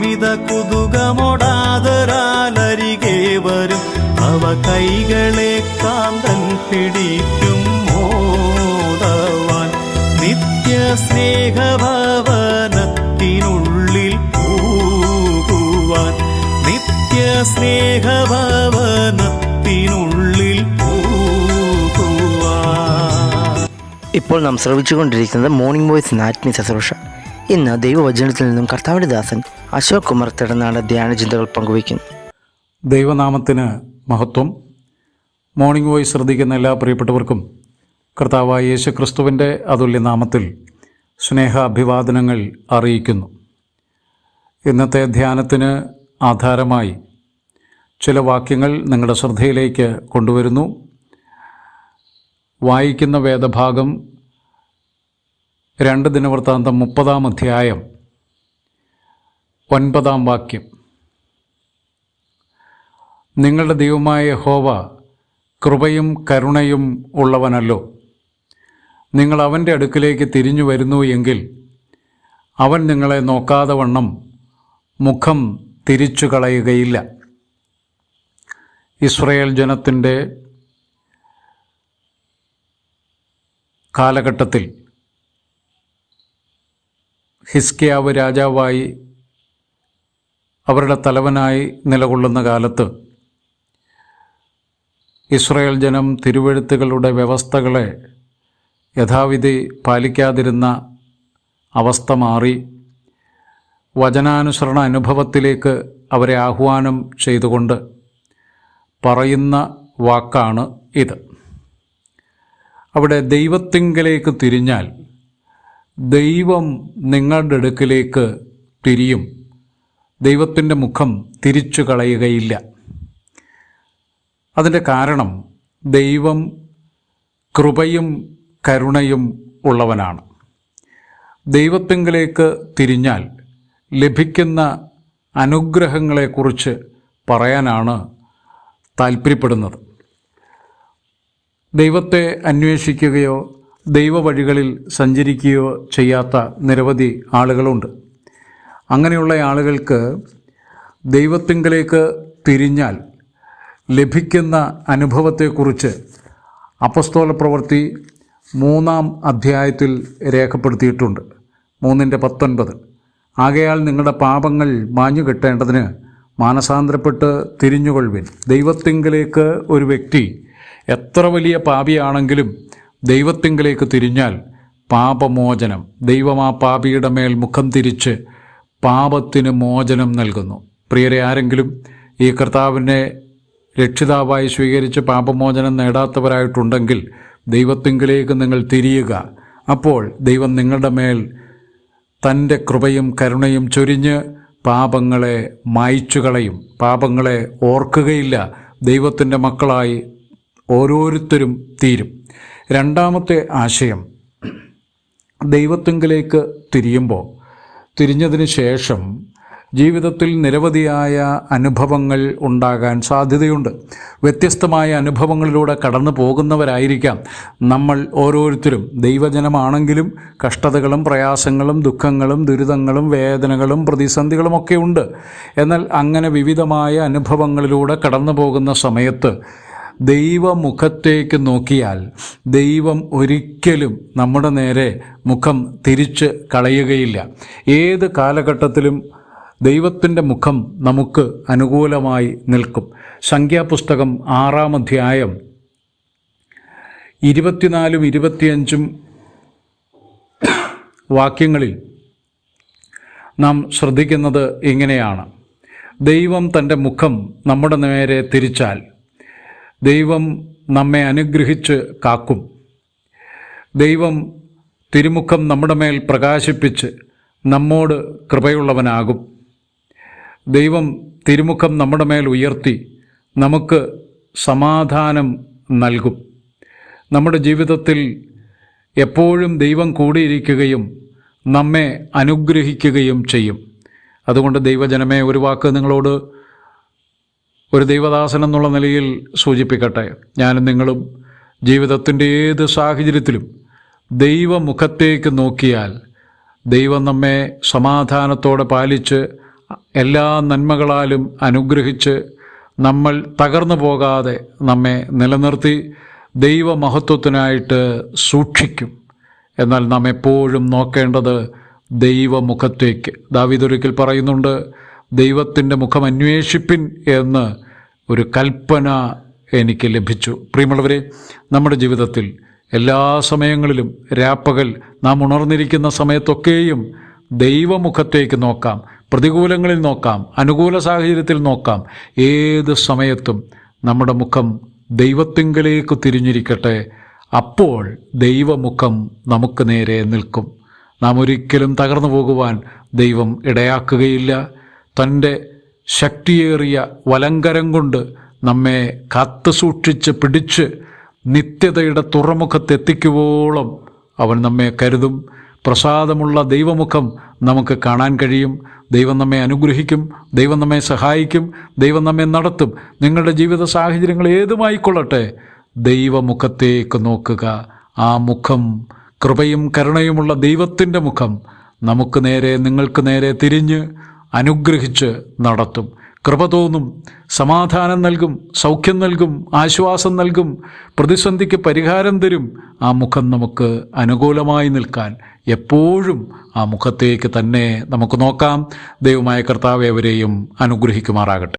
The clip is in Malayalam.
ജീവിത കുതുകമൊടാതരാലരികെ വരും. അവ കൈകളെ കാന്തൻ പിടിക്കും മോദവാൻ. നിത്യ സ്നേഹഭവനത്തിനുള്ളിൽ പോകുവാൻ. നിത്യ സ്നേഹഭവനത്തിനുള്ളിൽ പോകുവാൻ. ഇപ്പോൾ നാം ശ്രവിച്ചുകൊണ്ടിരിക്കുന്നത് മോർണിംഗ് വോയിസ് ആത്മീയ ശുശ്രൂഷ. ഇന്ന് ദൈവവചനത്തിൽ നിന്നും കർത്താവിൻ്റെ ദാസൻ അശോക് കുമാർ തിടനാട് ധ്യാന ചിന്തകൾ പങ്കുവയ്ക്കുന്നു. ദൈവനാമത്തിന് മഹത്വം. മോർണിംഗ് വോയിസ് ശ്രദ്ധിക്കുന്ന എല്ലാ പ്രിയപ്പെട്ടവർക്കും കർത്താവായ യേശുക്രിസ്തുവിൻ്റെ അതുല്യ നാമത്തിൽ സ്നേഹ അഭിവാദനങ്ങൾ അറിയിക്കുന്നു. ഇന്നത്തെ ധ്യാനത്തിന് ആധാരമായി ചില വാക്യങ്ങൾ നിങ്ങളുടെ ശ്രദ്ധയിലേക്ക് കൊണ്ടുവരുന്നു. വായിക്കുന്ന വേദഭാഗം 2 ദിനവൃത്താന്തം 30-ാം അധ്യായം 9-ാം വാക്യം. നിങ്ങളുടെ ദൈവമായ യഹോവ കൃപയും കരുണയും ഉള്ളവനല്ലോ. നിങ്ങൾ അവൻ്റെ അടുക്കിലേക്ക് തിരിഞ്ഞു വരുന്നു എങ്കിൽ അവൻ നിങ്ങളെ നോക്കാതെ വണ്ണം മുഖം തിരിച്ചു കളയുകയില്ല. ഇസ്രായേൽ ജനത്തിൻ്റെ കാലഘട്ടത്തിൽ ഹിസ്കിയാവ് രാജാവായി അവരുടെ തലവനായി നിലകൊള്ളുന്ന കാലത്ത് ഇസ്രായേൽ ജനം തിരുവെഴുത്തുകളുടെ വ്യവസ്ഥകളെ യഥാവിധി പാലിക്കാതിരുന്ന അവസ്ഥ മാറി വചനാനുസരണ അനുഭവത്തിലേക്ക് അവരെ ആഹ്വാനം ചെയ്തുകൊണ്ട് പറയുന്ന വാക്കാണ് ഇത്. അവിടെ ദൈവത്തിങ്കലേക്ക് തിരിഞ്ഞാൽ ദൈവം നിങ്ങളുടെ അടുക്കിലേക്ക് തിരിയും, ദൈവത്തിൻ്റെ മുഖം തിരിച്ചു കളയുകയില്ല. അതിൻ്റെ കാരണം ദൈവം കൃപയും കരുണയും ഉള്ളവനാണ്. ദൈവത്തിങ്കലേക്ക് തിരിഞ്ഞാൽ ലഭിക്കുന്ന അനുഗ്രഹങ്ങളെക്കുറിച്ച് പറയാനാണ് താൽപ്പര്യപ്പെടുന്നത്. ദൈവത്തെ അന്വേഷിക്കുകയോ ദൈവവഴികളിൽ സഞ്ചരിക്കുകയോ ചെയ്യാത്ത നിരവധി ആളുകളുണ്ട്. അങ്ങനെയുള്ള ആളുകൾക്ക് ദൈവത്തിങ്കലേക്ക് തിരിഞ്ഞാൽ ലഭിക്കുന്ന അനുഭവത്തെക്കുറിച്ച് അപ്പസ്തോല പ്രവൃത്തി 3-ാം അധ്യായത്തിൽ രേഖപ്പെടുത്തിയിട്ടുണ്ട്. 3:19. ആകയാൽ നിങ്ങളുടെ പാപങ്ങൾ മാഞ്ഞുകിട്ടേണ്ടതിന് മാനസാന്തരപ്പെട്ട് തിരിഞ്ഞുകൊള്ളുവിൻ. ദൈവത്തിങ്കലേക്ക് ഒരു വ്യക്തി എത്ര വലിയ പാപിയാണെങ്കിലും ദൈവത്തിങ്കലേക്ക് തിരിഞ്ഞാൽ പാപമോചനം, ദൈവം ആ പാപിയുടെ മേൽ മുഖം തിരിച്ച് പാപത്തിന് മോചനം നൽകുന്നു. പ്രിയരെ, ആരെങ്കിലും ഈ കർത്താവിനെ രക്ഷിതാവായി സ്വീകരിച്ച് പാപമോചനം നേടാത്തവരായിട്ടുണ്ടെങ്കിൽ ദൈവത്തിങ്കലേക്ക് നിങ്ങൾ തിരിയുക. അപ്പോൾ ദൈവം നിങ്ങളുടെ മേൽ തൻ്റെ കൃപയും കരുണയും ചൊരിഞ്ഞ് പാപങ്ങളെ മായ്ച്ചു കളയും, പാപങ്ങളെ ഓർക്കുകയില്ല. ദൈവത്തിൻ്റെ മക്കളായി ഓരോരുത്തരും തീരും. രണ്ടാമത്തെ ആശയം, ദൈവത്തിങ്കലേക്ക് തിരിഞ്ഞതിന് ശേഷം ജീവിതത്തിൽ നിരവധിയായ അനുഭവങ്ങൾ ഉണ്ടാകാൻ സാധ്യതയുണ്ട്. വ്യത്യസ്തമായ അനുഭവങ്ങളിലൂടെ കടന്നു പോകുന്നവരായിരിക്കാം നമ്മൾ ഓരോരുത്തരും. ദൈവജനമാണെങ്കിലും കഷ്ടതകളും പ്രയാസങ്ങളും ദുഃഖങ്ങളും ദുരിതങ്ങളും വേദനകളും പ്രതിസന്ധികളുമൊക്കെ ഉണ്ട്. എന്നാൽ അങ്ങനെ വിവിധമായ അനുഭവങ്ങളിലൂടെ കടന്നു പോകുന്ന സമയത്ത് ദൈവമുഖത്തേക്ക് നോക്കിയാൽ ദൈവം ഒരിക്കലും നമ്മുടെ നേരെ മുഖം തിരിച്ച് കളയുകയില്ല. ഏത് കാലഘട്ടത്തിലും ദൈവത്തിൻ്റെ മുഖം നമുക്ക് അനുകൂലമായി നിൽക്കും. സംഖ്യാപുസ്തകം 6-ാം അധ്യായം 24-25 വാക്യങ്ങളിൽ നാം ശ്രദ്ധിക്കുന്നത് ഇങ്ങനെയാണ്. ദൈവം തൻ്റെ മുഖം നമ്മുടെ നേരെ തിരിച്ചാൽ ദൈവം നമ്മെ അനുഗ്രഹിച്ച് കാക്കും. ദൈവം തിരുമുഖം നമ്മുടെ മേൽ പ്രകാശിപ്പിച്ച് നമ്മോട് കൃപയുള്ളവനാകും. ദൈവം തിരുമുഖം നമ്മുടെ മേൽ ഉയർത്തി നമുക്ക് സമാധാനം നൽകും. നമ്മുടെ ജീവിതത്തിൽ എപ്പോഴും ദൈവം കൂടിയിരിക്കുകയും നമ്മെ അനുഗ്രഹിക്കുകയും ചെയ്യും. അതുകൊണ്ട് ദൈവജനമേ, ഒരു വാക്ക് നിങ്ങളോട് ഒരു ദൈവദാസൻ എന്നുള്ള നിലയിൽ സൂചിപ്പിക്കട്ടെ. ഞാനും നിങ്ങളും ജീവിതത്തിൻ്റെ ഏത് സാഹചര്യത്തിലും ദൈവമുഖത്തേക്ക് നോക്കിയാൽ ദൈവം നമ്മെ സമാധാനത്തോടെ പാലിച്ച് എല്ലാ നന്മകളാലും അനുഗ്രഹിച്ച് നമ്മൾ തകർന്നു പോകാതെ നമ്മെ നിലനിർത്തി ദൈവമഹത്വത്തിനായിട്ട് സൂക്ഷിക്കും. എന്നാൽ നാം എപ്പോഴും നോക്കേണ്ടത് ദൈവമുഖത്തേക്ക്. ദാവീദ് ഒരിക്കൽ പറയുന്നുണ്ട്, ദൈവത്തിൻ്റെ മുഖം അന്വേഷിപ്പിൻ എന്ന് ഒരു കൽപ്പന എനിക്ക് ലഭിച്ചു. പ്രിയമുള്ളവരെ, നമ്മുടെ ജീവിതത്തിൽ എല്ലാ സമയങ്ങളിലും രാപ്പകൽ നാം ഉണർന്നിരിക്കുന്ന സമയത്തൊക്കെയും ദൈവമുഖത്തേക്ക് നോക്കാം. പ്രതികൂലങ്ങളിൽ നോക്കാം, അനുകൂല സാഹചര്യത്തിൽ നോക്കാം. ഏത് സമയത്തും നമ്മുടെ മുഖം ദൈവത്തിങ്കലേക്ക് തിരിഞ്ഞിരിക്കട്ടെ. അപ്പോൾ ദൈവമുഖം നമുക്ക് നേരെ നിൽക്കും. നാം ഒരിക്കലും തകർന്നു പോകുവാൻ ദൈവം ഇടയാക്കുകയില്ല. തൻ്റെ ശക്തിയേറിയ വലങ്കരം കൊണ്ട് നമ്മെ കാത്തു സൂക്ഷിച്ച് പിടിച്ച് നിത്യതയുടെ തുറമുഖത്തെത്തിക്കുവോളം അവൻ നമ്മെ കരുതും. പ്രസാദമുള്ള ദൈവമുഖം നമുക്ക് കാണാൻ കഴിയും. ദൈവം നമ്മെ അനുഗ്രഹിക്കും, ദൈവം നമ്മെ സഹായിക്കും, ദൈവം നമ്മെ നടത്തും. നിങ്ങളുടെ ജീവിത സാഹചര്യങ്ങൾ ഏതുമായിക്കൊള്ളട്ടെ, ദൈവമുഖത്തേക്ക് നോക്കുക. ആ മുഖം, കൃപയും കരുണയുമുള്ള ദൈവത്തിൻ്റെ മുഖം നമുക്ക് നേരെ, നിങ്ങൾക്ക് നേരെ തിരിഞ്ഞ് അനുഗ്രഹിച്ച് നടത്തും. കൃപ തോന്നും, സമാധാനം നൽകും, സൗഖ്യം നൽകും, ആശ്വാസം നൽകും, പ്രതിസന്ധിക്ക് പരിഹാരം തരും. ആ മുഖം നമുക്ക് അനുകൂലമായി നിൽക്കാൻ എപ്പോഴും ആ മുഖത്തേക്ക് തന്നെ നമുക്ക് നോക്കാം. ദൈവമായ കർത്താവ് ഏവരെയും അനുഗ്രഹിക്കുമാറാകട്ടെ.